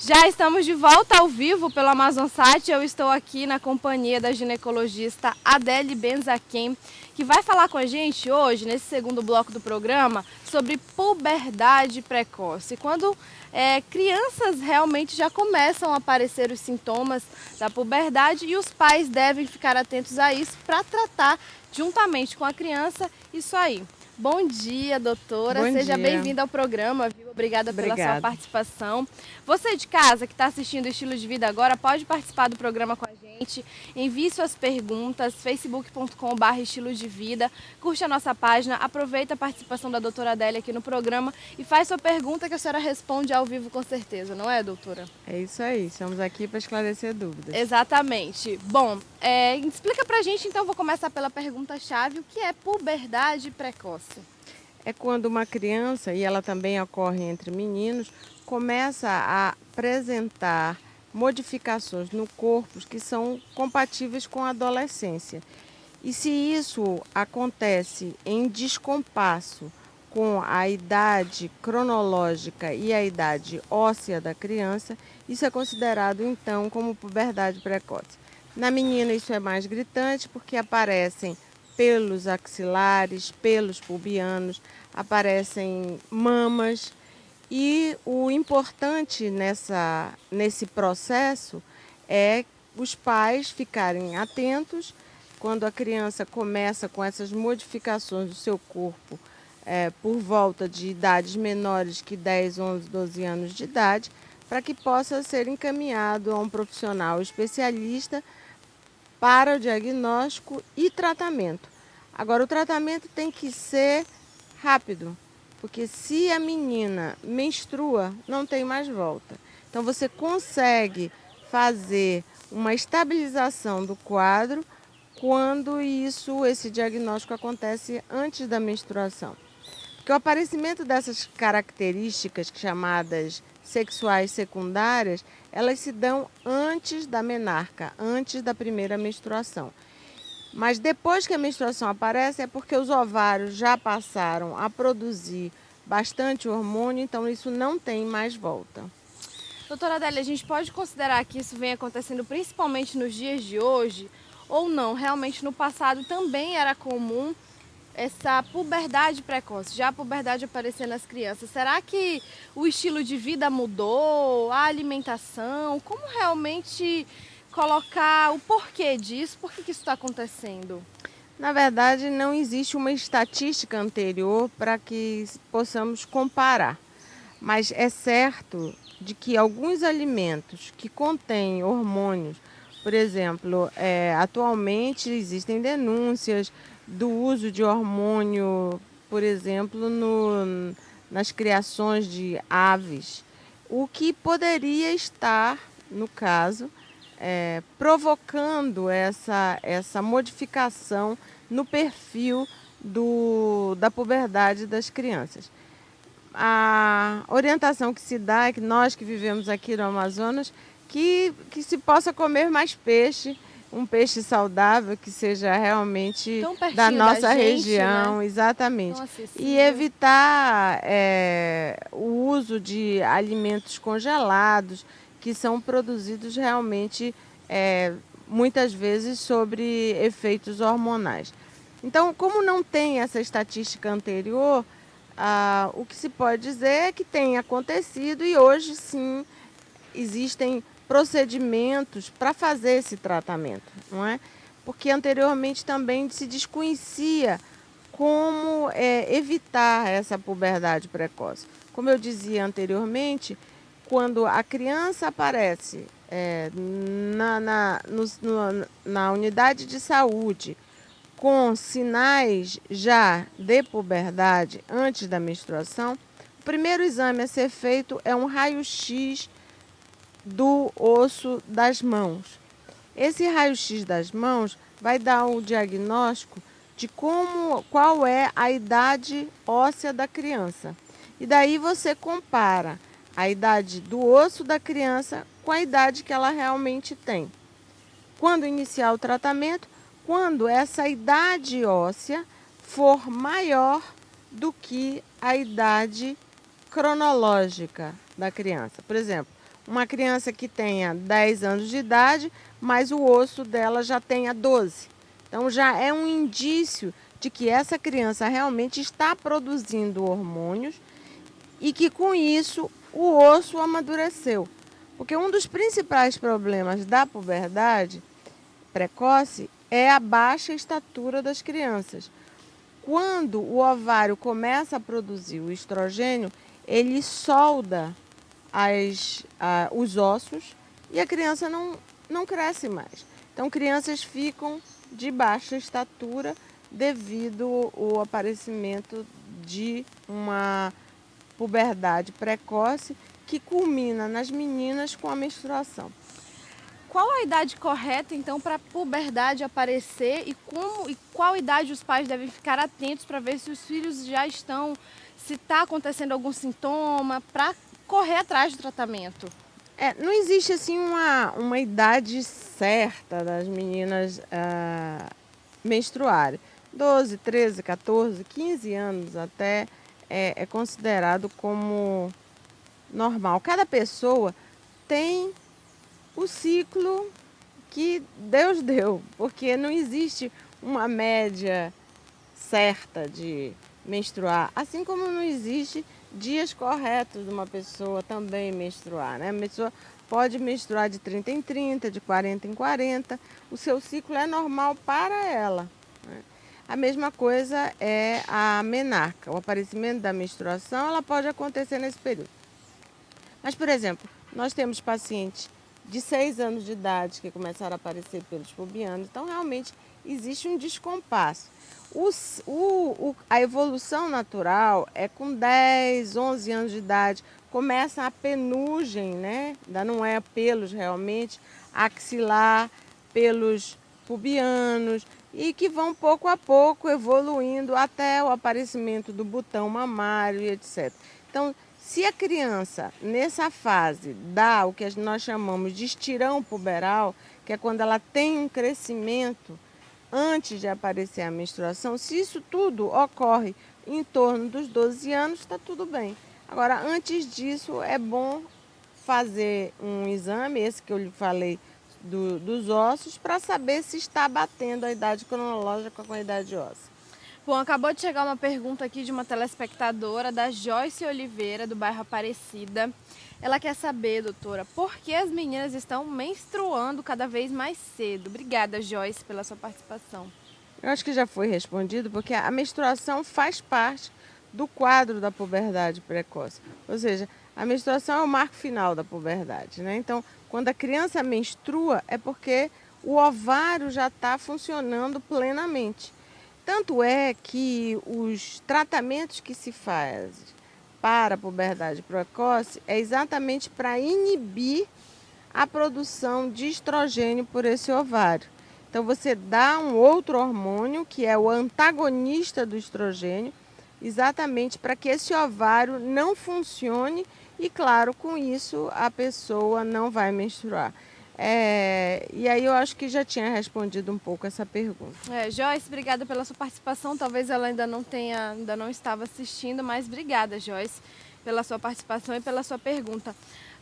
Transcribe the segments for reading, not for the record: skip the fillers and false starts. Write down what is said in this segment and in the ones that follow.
Já estamos de volta ao vivo pelo Amazonsat. Eu estou aqui na companhia da ginecologista Adele Benzaquem, que vai falar com a gente hoje, nesse segundo bloco do programa, sobre puberdade precoce. Quando crianças realmente já começam a aparecer os sintomas da puberdade e os pais devem ficar atentos a isso para tratar juntamente com a criança isso aí. Bom dia, doutora. Seja bem-vinda ao programa, viu? Obrigada pela sua participação. Você de casa que está assistindo o Estilo de Vida agora, pode participar do programa com a gente. Envie suas perguntas, facebook.com/estilo de vida. Curte a nossa página, aproveita a participação da doutora Adélia aqui no programa e faz sua pergunta que a senhora responde ao vivo com certeza, não é, doutora? É isso aí, estamos aqui para esclarecer dúvidas. Exatamente. Bom, explica pra gente então, vou começar pela pergunta-chave, o que é puberdade precoce? É quando uma criança, e ela também ocorre entre meninos, começa a apresentar modificações no corpo que são compatíveis com a adolescência. E se isso acontece em descompasso com a idade cronológica e a idade óssea da criança, isso é considerado então como puberdade precoce. Na menina isso é mais gritante porque aparecem pelos axilares, pelos pubianos, aparecem mamas. E o importante nesse processo é os pais ficarem atentos quando a criança começa com essas modificações do seu corpo por volta de idades menores que 10, 11, 12 anos de idade, para que possa ser encaminhado a um profissional especialista para o diagnóstico e tratamento. Agora, o tratamento tem que ser rápido, porque se a menina menstrua, não tem mais volta. Então, você consegue fazer uma estabilização do quadro quando esse diagnóstico acontece antes da menstruação. Porque o aparecimento dessas características chamadas sexuais secundárias, elas se dão antes da menarca, antes da primeira menstruação. Mas depois que a menstruação aparece é porque os ovários já passaram a produzir bastante hormônio, então isso não tem mais volta. Doutora Adélia, a gente pode considerar que isso vem acontecendo principalmente nos dias de hoje ou não? Realmente no passado também era comum essa puberdade precoce, já a puberdade aparecer nas crianças. Será que o estilo de vida mudou, a alimentação? Como realmente colocar o porquê disso? Por que isso está acontecendo? Na verdade, não existe uma estatística anterior para que possamos comparar. Mas é certo de que alguns alimentos que contêm hormônios, por exemplo, atualmente existem denúncias do uso de hormônio, por exemplo, nas criações de aves, o que poderia estar, no caso, provocando essa modificação no perfil da puberdade das crianças. A orientação que se dá é que nós que vivemos aqui no Amazonas, que se possa comer mais peixe, um peixe saudável que seja realmente da nossa região, né? Exatamente. E evitar o uso de alimentos congelados, que são produzidos realmente muitas vezes sobre efeitos hormonais. Então, como não tem essa estatística anterior, o que se pode dizer é que tem acontecido e hoje sim existem procedimentos para fazer esse tratamento, não é? Porque anteriormente também se desconhecia como evitar essa puberdade precoce. Como eu dizia anteriormente, quando a criança aparece na unidade de saúde com sinais já de puberdade antes da menstruação, o primeiro exame a ser feito é um raio-x do osso das mãos. Esse raio-x das mãos vai dar o diagnóstico de qual é a idade óssea da criança. E daí você compara a idade do osso da criança com a idade que ela realmente tem. Quando iniciar o tratamento, quando essa idade óssea for maior do que a idade cronológica da criança. Por exemplo, uma criança que tenha 10 anos de idade, mas o osso dela já tenha 12. Então já é um indício de que essa criança realmente está produzindo hormônios e que com isso o osso amadureceu. Porque um dos principais problemas da puberdade precoce é a baixa estatura das crianças. Quando o ovário começa a produzir o estrogênio, ele solda os ossos e a criança não cresce mais. Então, crianças ficam de baixa estatura devido ao aparecimento de uma puberdade precoce que culmina nas meninas com a menstruação. Qual a idade correta, então, para a puberdade aparecer e qual idade os pais devem ficar atentos para ver se os filhos já estão, se está acontecendo algum sintoma, para correr atrás do tratamento? Não existe assim uma idade certa das meninas menstruarem. 12, 13, 14, 15 anos até é considerado como normal. Cada pessoa tem o ciclo que Deus deu, porque não existe uma média certa de menstruar, assim como não existe dias corretos de uma pessoa também menstruar, né? A pessoa pode menstruar de 30 em 30, de 40 em 40, o seu ciclo é normal para ela, né? A mesma coisa é a menarca, o aparecimento da menstruação, ela pode acontecer nesse período. Mas, por exemplo, nós temos pacientes de 6 anos de idade que começaram a aparecer pelos pubianos, então realmente existe um descompasso. A evolução natural é com 10, 11 anos de idade, começa a penugem, né? Ainda não é pelos realmente, axilar, pelos pubianos, e que vão pouco a pouco evoluindo até o aparecimento do botão mamário e etc. Então, se a criança, nessa fase, dá o que nós chamamos de estirão puberal, que é quando ela tem um crescimento antes de aparecer a menstruação, se isso tudo ocorre em torno dos 12 anos, está tudo bem. Agora, antes disso, é bom fazer um exame, esse que eu lhe falei, dos ossos, para saber se está batendo a idade cronológica com a idade óssea. Bom, acabou de chegar uma pergunta aqui de uma telespectadora, da Joyce Oliveira, do bairro Aparecida. Ela quer saber, doutora, por que as meninas estão menstruando cada vez mais cedo? Obrigada, Joyce, pela sua participação. Eu acho que já foi respondido, porque a menstruação faz parte do quadro da puberdade precoce. Ou seja, a menstruação é o marco final da puberdade, né? Então, quando a criança menstrua, é porque o ovário já está funcionando plenamente. Tanto é que os tratamentos que se faz para a puberdade precoce é exatamente para inibir a produção de estrogênio por esse ovário. Então você dá um outro hormônio, que é o antagonista do estrogênio, exatamente para que esse ovário não funcione e, claro, com isso a pessoa não vai menstruar. E aí eu acho que já tinha respondido um pouco essa pergunta. Joyce, obrigada pela sua participação. Talvez ela ainda não estava assistindo, mas obrigada, Joyce, pela sua participação e pela sua pergunta.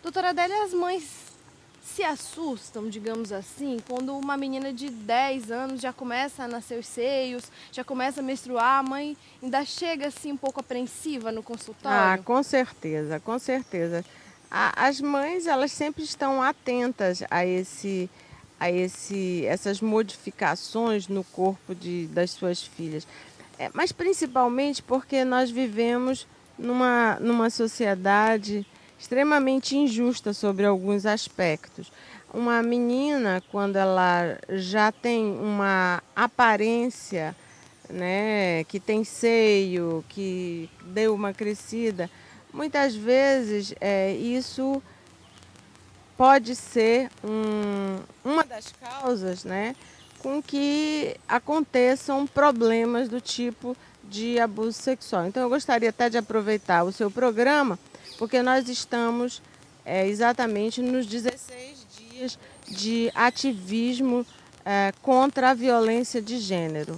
Doutora Adélia, as mães se assustam, digamos assim, quando uma menina de 10 anos já começa a nascer os seios, já começa a menstruar, a mãe ainda chega assim um pouco apreensiva no consultório? Com certeza, com certeza. As mães, elas sempre estão atentas a essas modificações no corpo das suas filhas. Mas principalmente porque nós vivemos numa sociedade extremamente injusta sobre alguns aspectos. Uma menina, quando ela já tem uma aparência, né, que tem seio, que deu uma crescida, muitas vezes isso pode ser uma das causas, né, com que aconteçam problemas do tipo de abuso sexual. Então eu gostaria até de aproveitar o seu programa, porque nós estamos exatamente nos 16 dias de ativismo contra a violência de gênero.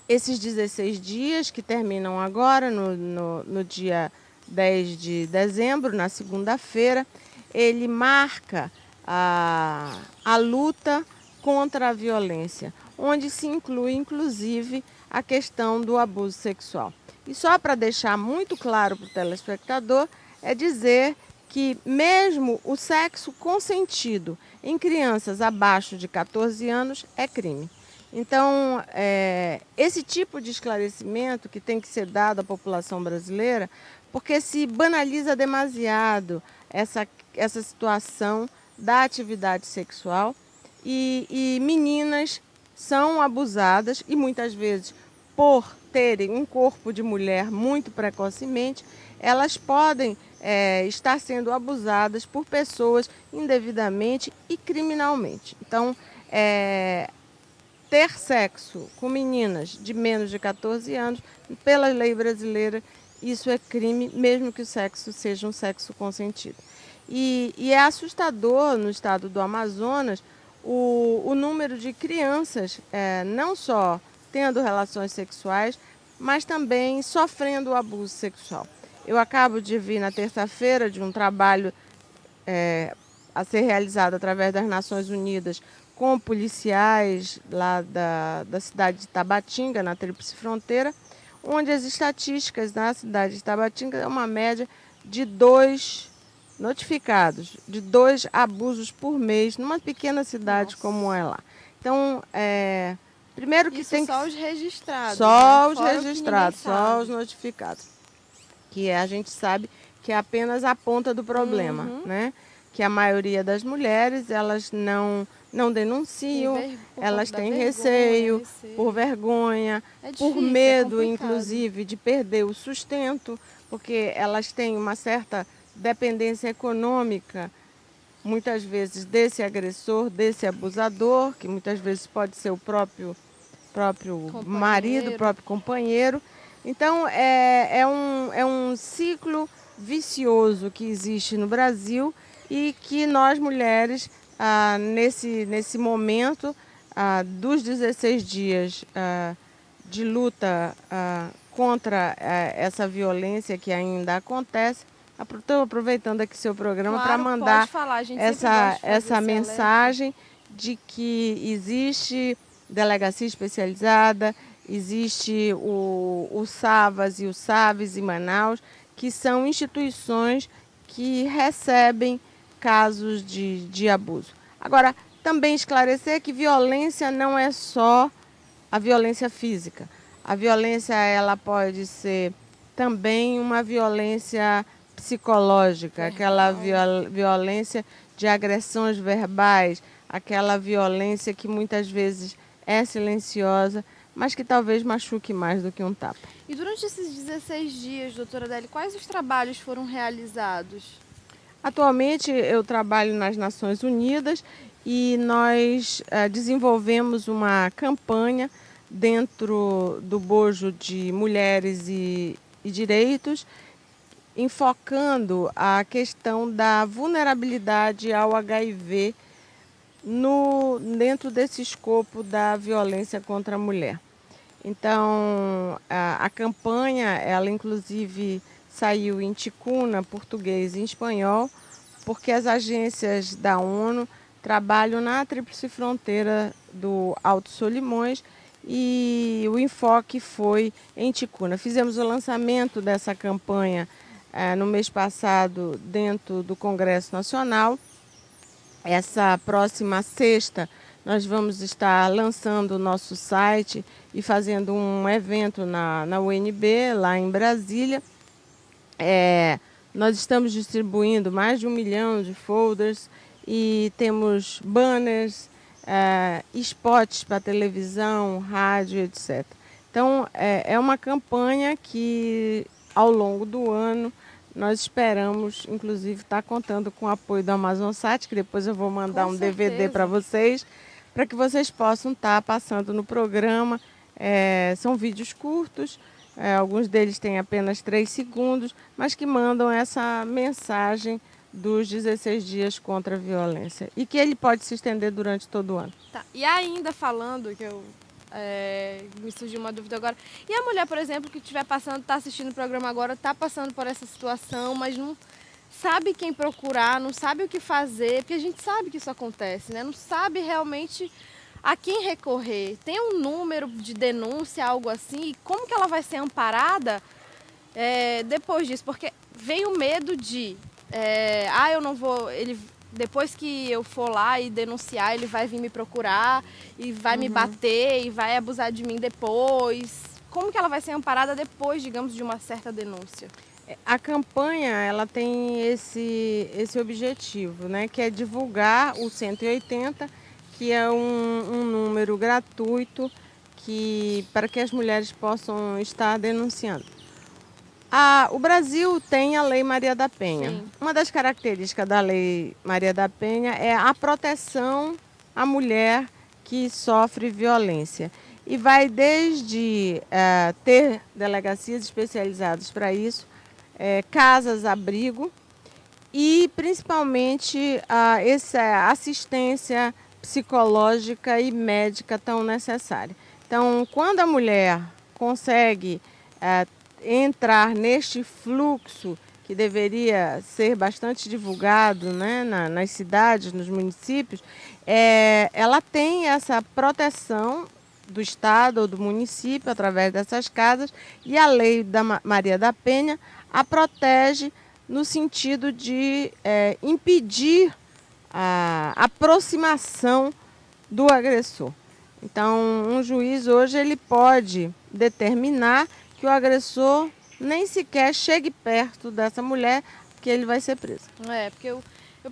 Esses 16 dias que terminam agora, no dia 10 de dezembro, na segunda-feira, ele marca a luta contra a violência, onde se inclui, inclusive, a questão do abuso sexual. E só para deixar muito claro para o telespectador, é dizer que mesmo o sexo consentido em crianças abaixo de 14 anos é crime. Então, esse tipo de esclarecimento que tem que ser dado à população brasileira, porque se banaliza demasiado essa situação da atividade sexual e meninas são abusadas e muitas vezes por terem um corpo de mulher muito precocemente, elas podem estar sendo abusadas por pessoas indevidamente e criminalmente. Então, ter sexo com meninas de menos de 14 anos, pela lei brasileira, isso é crime, mesmo que o sexo seja um sexo consentido. E é assustador no estado do Amazonas o número de crianças, não só tendo relações sexuais, mas também sofrendo o abuso sexual. Eu acabo de vir na terça-feira de um trabalho a ser realizado através das Nações Unidas com policiais lá da cidade de Tabatinga, na Tríplice Fronteira, onde as estatísticas na cidade de Tabatinga é uma média de 2 notificados, de 2 abusos por mês, numa pequena cidade. Nossa. Como é lá. Então, primeiro que isso tem só os registrados, só né? os registrados, só os notificados, que a gente sabe que é apenas a ponta do problema, né? Que a maioria das mulheres, elas não denunciam, elas têm receio, por vergonha, por medo, inclusive, de perder o sustento, porque elas têm uma certa dependência econômica, muitas vezes, desse agressor, desse abusador, que muitas vezes pode ser o próprio marido, o próprio companheiro. Então, é um ciclo vicioso que existe no Brasil e que nós, mulheres, nesse momento dos 16 dias de luta contra essa violência que ainda acontece, estou aproveitando aqui seu programa para mandar essa mensagem de que existe delegacia especializada, existe o SAVAS e o SAVES em Manaus, que são instituições que recebem casos de abuso. Agora, também esclarecer que violência não é só a violência física. A violência, ela pode ser também uma violência psicológica, aquela violência de agressões verbais, aquela violência que muitas vezes é silenciosa, mas que talvez machuque mais do que um tapa. E durante esses 16 dias, doutora Adélia, quais os trabalhos foram realizados? Atualmente eu trabalho nas Nações Unidas e nós desenvolvemos uma campanha dentro do bojo de Mulheres e Direitos, enfocando a questão da vulnerabilidade ao HIV dentro desse escopo da violência contra a mulher. Então, a campanha, ela inclusive saiu em ticuna, português e em espanhol, porque as agências da ONU trabalham na Tríplice Fronteira do Alto Solimões e o enfoque foi em ticuna. Fizemos o lançamento dessa campanha no mês passado dentro do Congresso Nacional. Essa próxima sexta nós vamos estar lançando o nosso site e fazendo um evento na UNB, lá em Brasília. Nós estamos distribuindo mais de 1 milhão de folders e temos banners, spots para televisão, rádio, etc. Então, é uma campanha que, ao longo do ano, nós esperamos, inclusive, estar contando com o apoio do AmazonSat, que depois eu vou mandar um DVD para vocês, para que vocês possam estar passando no programa. São vídeos curtos, alguns deles têm apenas 3 segundos, mas que mandam essa mensagem dos 16 dias contra a violência e que ele pode se estender durante todo o ano. Tá. E ainda falando, que eu Me surgiu uma dúvida agora. E a mulher, por exemplo, que estiver passando, está assistindo o programa agora, está passando por essa situação, mas não sabe quem procurar, não sabe o que fazer, porque a gente sabe que isso acontece, né? Não sabe realmente a quem recorrer. Tem um número de denúncia, algo assim, e como que ela vai ser amparada depois disso? Porque vem o medo de, eu não vou, depois que eu for lá e denunciar, ele vai vir me procurar e vai me bater e vai abusar de mim depois. Como que ela vai ser amparada depois, digamos, de uma certa denúncia? A campanha, ela tem esse objetivo, né, que é divulgar o 180, que é um número gratuito para que as mulheres possam estar denunciando. O Brasil tem a Lei Maria da Penha. Sim. Uma das características da Lei Maria da Penha é a proteção à mulher que sofre violência. E vai desde ter delegacias especializadas para isso, casas-abrigo e principalmente essa assistência psicológica e médica tão necessária. Então, quando a mulher consegue entrar neste fluxo que deveria ser bastante divulgado, né, nas cidades, nos municípios, ela tem essa proteção do Estado ou do município através dessas casas, e a Lei da Maria da Penha a protege no sentido de impedir a aproximação do agressor. Então, um juiz hoje ele pode determinar que o agressor nem sequer chegue perto dessa mulher, que ele vai ser preso. Porque eu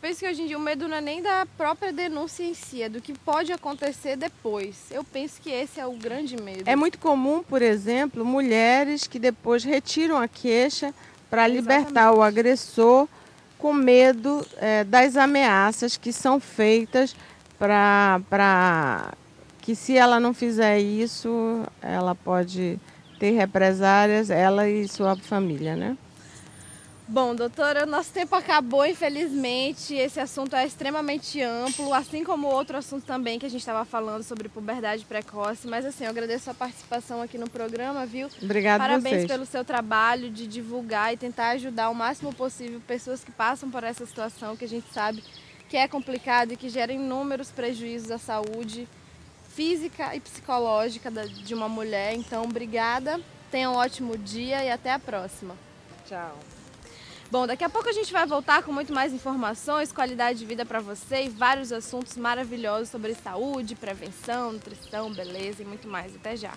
penso que hoje em dia o medo não é nem da própria denúncia em si, é do que pode acontecer depois. Eu penso que esse é o grande medo. É muito comum, por exemplo, mulheres que depois retiram a queixa para libertar o agressor com medo das ameaças que são feitas para que, se ela não fizer isso, ela pode ter represálias, ela e sua família, né? Bom, doutora, o nosso tempo acabou, infelizmente. Esse assunto é extremamente amplo, assim como outro assunto também que a gente estava falando sobre puberdade precoce. Mas assim, eu agradeço a participação aqui no programa, viu? Obrigada. Parabéns pelo seu trabalho de divulgar e tentar ajudar o máximo possível pessoas que passam por essa situação, que a gente sabe que é complicado e que gera inúmeros prejuízos à saúde física e psicológica de uma mulher. Então, obrigada, tenha um ótimo dia e até a próxima. Tchau. Bom, daqui a pouco a gente vai voltar com muito mais informações, qualidade de vida para você e vários assuntos maravilhosos sobre saúde, prevenção, nutrição, beleza e muito mais. Até já!